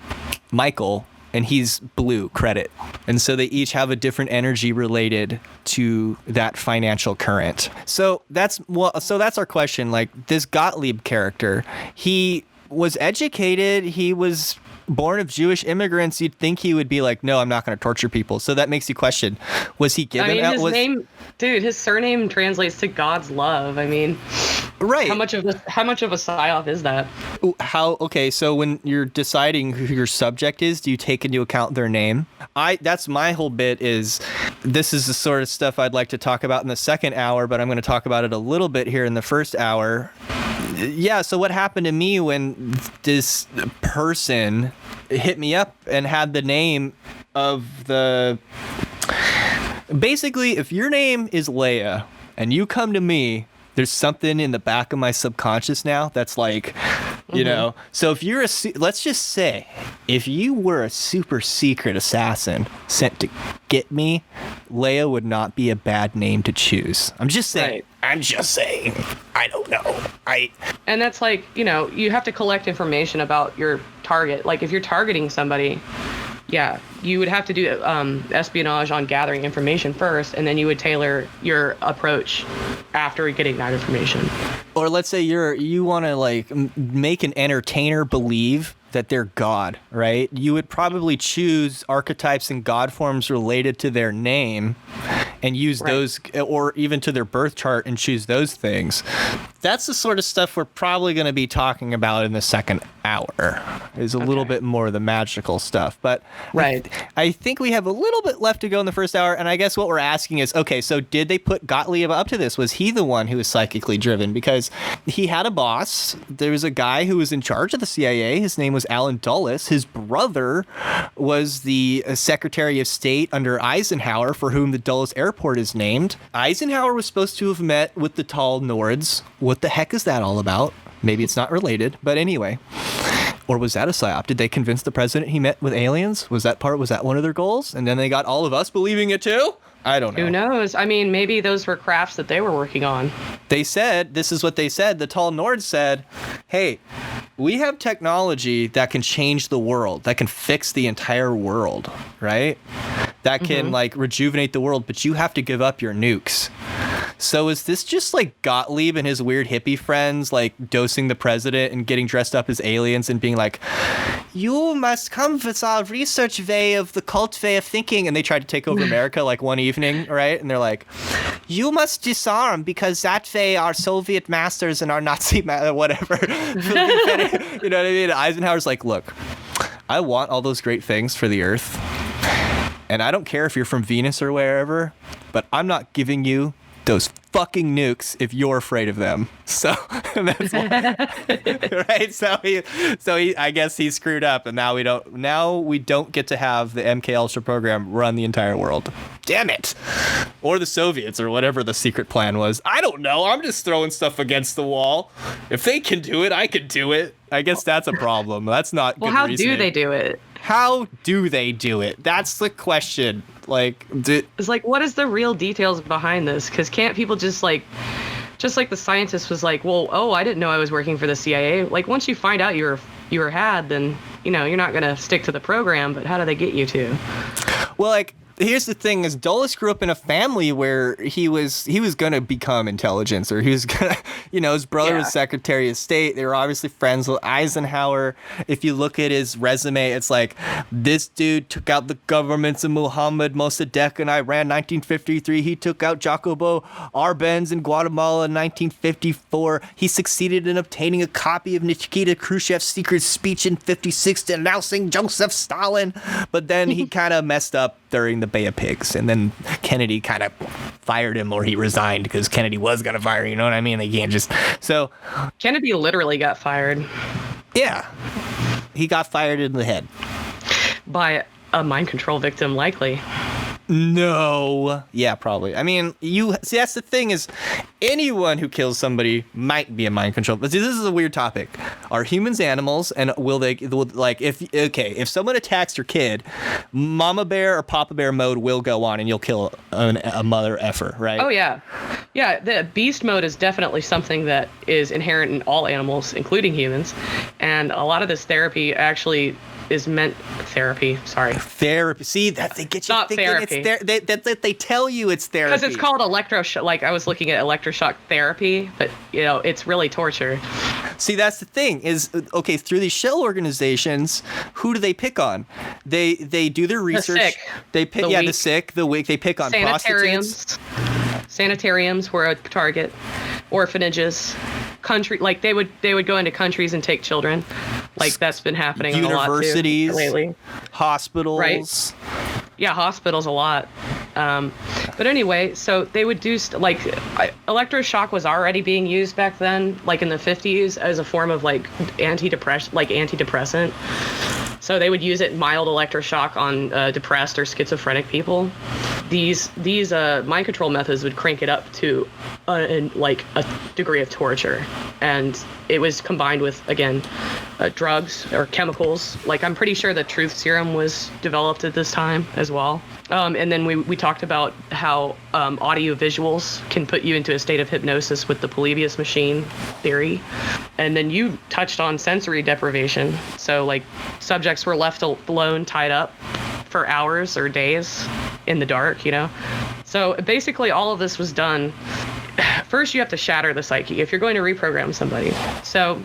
Michael, and he's blue, credit. And so they each have a different energy related to that financial current. So that's our question. Like, this Gottlieb character, he was educated, he was born of Jewish immigrants. You'd think he would be like, no, I'm not going to torture people. So that makes you question, was he given... I mean, his surname translates to God's love. I mean, right. How much of a psyop is that? Okay, so when you're deciding who your subject is, do you take into account their name? That's my whole bit. Is this is the sort of stuff I'd like to talk about in the second hour, but I'm going to talk about it a little bit here in the first hour. Yeah, so what happened to me when this person hit me up and had the name of the... Basically, if your name is Leia and you come to me, there's something in the back of my subconscious now that's like, you know, so if you're let's just say, if you were a super secret assassin sent to get me, Leia would not be a bad name to choose. I'm just saying. Right. I'm just saying. I don't know. And that's like, you know, you have to collect information about your target. Like, if you're targeting somebody, yeah, you would have to do espionage on gathering information first, and then you would tailor your approach after getting that information. Or let's say you want to like make an entertainer believe that they're God, right? You would probably choose archetypes and god forms related to their name and use those, or even to their birth chart, and choose those things. That's the sort of stuff we're probably going to be talking about in the second hour, is a little bit more of the magical stuff. But I think we have a little bit left to go in the first hour, and I guess what we're asking is, okay, so did they put Gottlieb up to this? Was he the one who was psychically driven? Because he had a boss. There was a guy who was in charge of the CIA. His name was Alan Dulles. His brother was the Secretary of State under Eisenhower, for whom the Dulles Airport is named. Eisenhower was supposed to have met with the tall Nords. What the heck is that all about? Maybe it's not related, but anyway. Or was that a psyop? Did they convince the president he met with aliens? Was that one of their goals? And then they got all of us believing it too? I don't know. Who knows? I mean, maybe those were crafts that they were working on. They said, this is what they said. The tall Nords said, hey, we have technology that can change the world, that can fix the entire world, right? That can like rejuvenate the world, but you have to give up your nukes. So is this just like Gottlieb and his weird hippie friends like dosing the president and getting dressed up as aliens and being like, you must come with our research way of the cult way of thinking, and they tried to take over America like one evening, right? And they're like, you must disarm because that way our Soviet masters and our Nazi whatever. You know what I mean? Eisenhower's like, look, I want all those great things for the Earth, and I don't care if you're from Venus or wherever, but I'm not giving you those fucking nukes if you're afraid of them. So that's right. So he I guess he screwed up, and now we don't get to have the MKUltra program run the entire world. Damn it. Or the Soviets or whatever the secret plan was. I don't know. I'm just throwing stuff against the wall. If they can do it, I can do it. I guess that's a problem. That's not good how reasoning. do they do it? How do they do it? That's the question. Like, it's like, what is the real details behind this? Because can't people just like the scientist was like, well, I didn't know I was working for the CIA. Like, once you find out you were had, then, you're not going to stick to the program. But how do they get you to? Well, like, here's the thing: is Dulles grew up in a family where he was gonna become intelligence, or he was gonna, his brother was Secretary of State. They were obviously friends with Eisenhower. If you look at his resume, it's like, this dude took out the governments of Muhammad Mossadegh in Iran 1953. He took out Jacobo Arbenz in Guatemala in 1954. He succeeded in obtaining a copy of Nikita Khrushchev's secret speech in 56 denouncing Joseph Stalin, but then he kind of messed up during the Bay of Pigs, and then Kennedy kind of fired him, or he resigned because Kennedy was gonna fire. You know what I mean? They can't just Kennedy literally got fired. Yeah, he got fired in the head by a mind control victim, likely. No. Yeah, probably. I mean, see, that's the thing, is anyone who kills somebody might be a mind control. But see, this is a weird topic. Are humans animals, and if someone attacks your kid, mama bear or papa bear mode will go on, and you'll kill a mother effer, right? Oh, yeah. Yeah, the beast mode is definitely something that is inherent in all animals, including humans. And a lot of this therapy actually is meant therapy. See, that they get you not thinking therapy. They tell you it's therapy because it's called electroshock. Like, I was looking at electroshock therapy, but it's really torture. See, that's the thing is, okay, through these shell organizations, who do they pick on? They do their research. The sick. They pick the sick, the weak. They pick on prostitutes. Sanitariums were a target. Orphanages. Like they would go into countries and take children. Like, that's been happening a lot too lately. Hospitals. Right. Yeah, hospitals a lot. But anyway, so they would do electroshock was already being used back then, like in the 50s, as a form of like antidepressant. So they would use it mild electroshock on depressed or schizophrenic people. These mind control methods would crank it up to a degree of torture, and it was combined with, again, drugs or chemicals. Like, I'm pretty sure the truth serum was developed at this time as well. And then we talked about how audio visuals can put you into a state of hypnosis with the Polybius machine theory. And then you touched on sensory deprivation. So, like, subjects were left alone, tied up for hours or days in the dark, So basically all of this was done. First, you have to shatter the psyche if you're going to reprogram somebody. So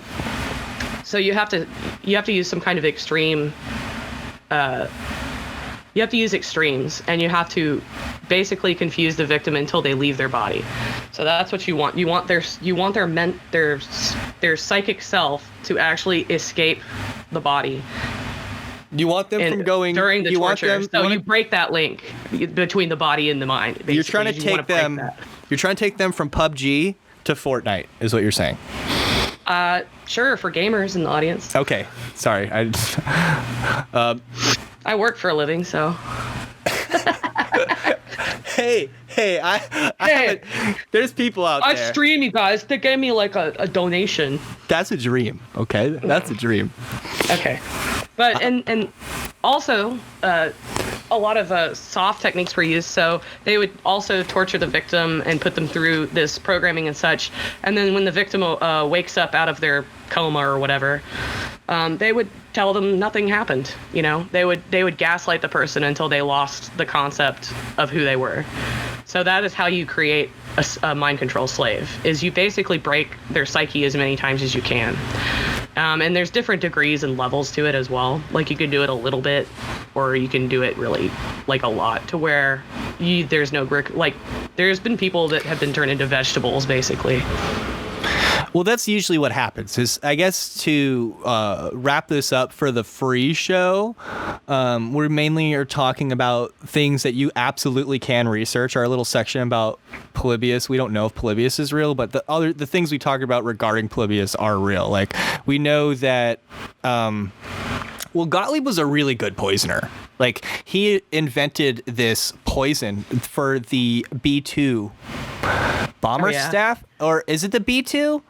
you have to use some kind of extreme. You have to use extremes, and you have to basically confuse the victim until they leave their body. So that's what you want. You want their psychic self to actually escape the body. You want them from going during the torture. You break that link between the body and the mind. Basically. You're trying to take them. You're trying to take them from PUBG to Fortnite, is what you're saying. Sure, for gamers in the audience. Okay, sorry. I work for a living, so. Hey, there's people out there. I stream, you guys. They gave me like a donation. That's a dream, okay? That's a dream. Okay. But, and also, a lot of soft techniques were used. So they would also torture the victim and put them through this programming and such. And then when the victim wakes up out of their coma or whatever, they would tell them nothing happened. They would gaslight the person until they lost the concept of who they were. So that is how you create a mind control slave, is you basically break their psyche as many times as you can. And there's different degrees and levels to it as well. Like, you can do it a little bit, or you can do it really, like, a lot, to where there's no like, there's been people that have been turned into vegetables, basically. Well, that's usually what happens. Is, I guess, to wrap this up for the free show, we mainly are talking about things that you absolutely can research. Our little section about Polybius, we don't know if Polybius is real, but the things we talk about regarding Polybius are real. Like, we know that Gottlieb was a really good poisoner. Like, he invented this poison for the B2 bomber staff, or is it the B2?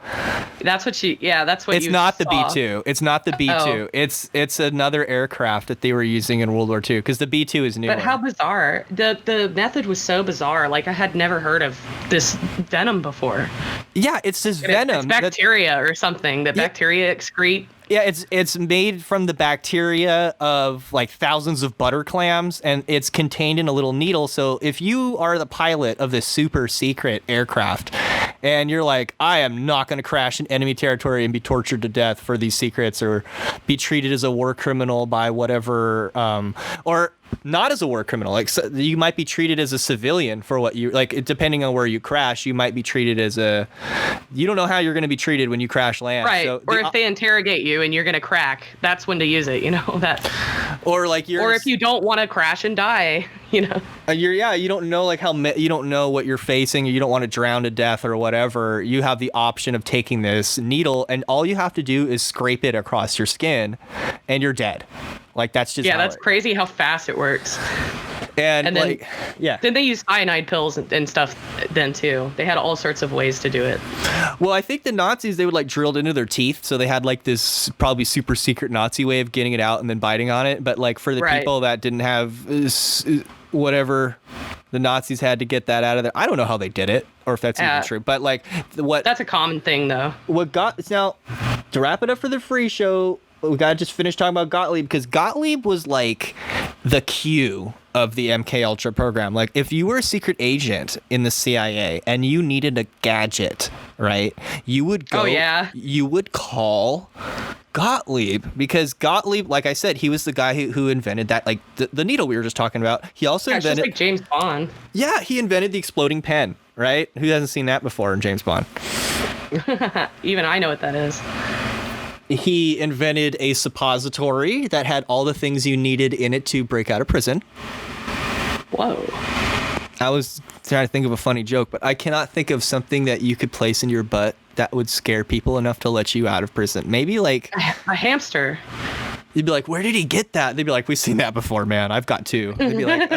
That's what it's you not saw. The B2. It's not the B2. It's another aircraft that they were using in World War II, because the B2 is newer. But how bizarre. The method was so bizarre. Like, I had never heard of this venom before. Yeah, it's this venom. It's bacteria or something. The bacteria excrete. Yeah, it's made from the bacteria of, like, thousands of butter clams, and it's contained in a little needle. So if you are the pilot of this super secret aircraft and you're like, I am not going to crash in enemy territory and be tortured to death for these secrets, or be treated as a war criminal by whatever, or not as a war criminal, like, so you might be treated as a civilian for what you, like, depending on where you crash, you might be treated as you don't know how you're going to be treated when you crash land. Right. So or if they interrogate you and you're going to crack, that's when to use it, that. Or like or if you don't want to crash and die, you don't know, like, you don't know what you're facing, you don't want to drown to death or whatever, you have the option of taking this needle, and all you have to do is scrape it across your skin and you're dead. Like, that's just that's crazy how fast it works. And then, like, then they use cyanide pills and stuff then too. They had all sorts of ways to do it. Well, I think the Nazis, they would, like, drill it into their teeth, so they had, like, this probably super secret Nazi way of getting it out and then biting on it. But, like, for the people that didn't have whatever the Nazis had to get that out of there, I don't know how they did it, or if that's even true. But, like, that's a common thing, though. Now, to wrap it up for the free show, we gotta just finish talking about Gottlieb, because Gottlieb was, like, the Q of the MKUltra program. Like, if you were a secret agent in the CIA and you needed a gadget, right, you would go. Oh, yeah. You would call Gottlieb, because Gottlieb, like I said, he was the guy who invented that, like, the needle we were just talking about. He also invented, just like James Bond. Yeah, he invented the exploding pen, right? Who hasn't seen that before in James Bond? Even I know what that is. He invented a suppository that had all the things you needed in it to break out of prison. Whoa. I was trying to think of a funny joke, but I cannot think of something that you could place in your butt that would scare people enough to let you out of prison. Maybe, like, a hamster. You'd be like, where did he get that? They'd be like, we've seen that before, man. I've got two. They'd be like,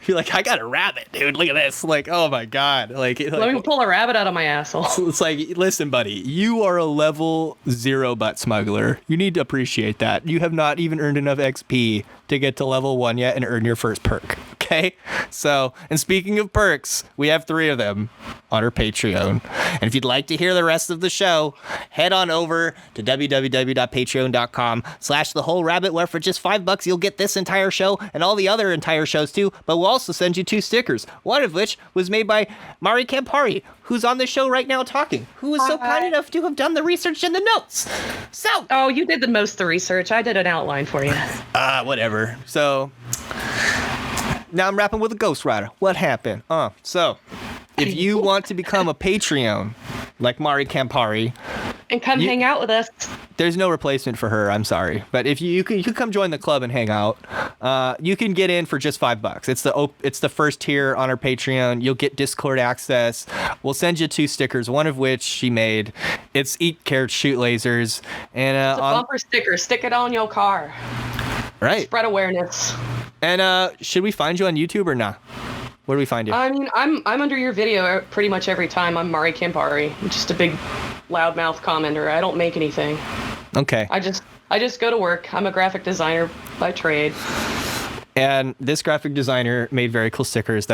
you're like, I got a rabbit, dude. Look at this. Like, oh my God. Like, let me pull a rabbit out of my asshole. It's like, listen, buddy, you are a level 0 butt smuggler. You need to appreciate that. You have not even earned enough XP to get to level 1 yet and earn your first perk. Okay? So, and speaking of perks, we have 3 of them on our Patreon. And if you'd like to hear the rest of the show, head on over to www.patreon.com/thewholerabbit, where for just $5 you'll get this entire show and all the other entire shows too. But we'll also send you 2 stickers, one of which was made by Mari Campari, who's on the show right now talking, who was so kind enough to have done the research and the notes. So, oh, you did the research. I did an outline for you. Whatever. So now I'm rapping with a ghostwriter. What happened? So if you want to become a Patreon like Mari Campari and come hang out with us, there's no replacement for her. I'm sorry, but if you can come join the club and hang out. You can get in for just $5. It's the first tier on our Patreon. You'll get Discord access. We'll send you 2 stickers, one of which she made. It's Eat Carrots, Shoot Lasers, and it's a bumper sticker. Stick it on your car. Right. Spread awareness. And should we find you on YouTube or not? Where do we find you? I mean, I'm under your video pretty much every time. I'm Mari Campari. I'm just a big loudmouth commenter. I don't make anything. Okay. I just go to work. I'm a graphic designer by trade. And this graphic designer made very cool stickers that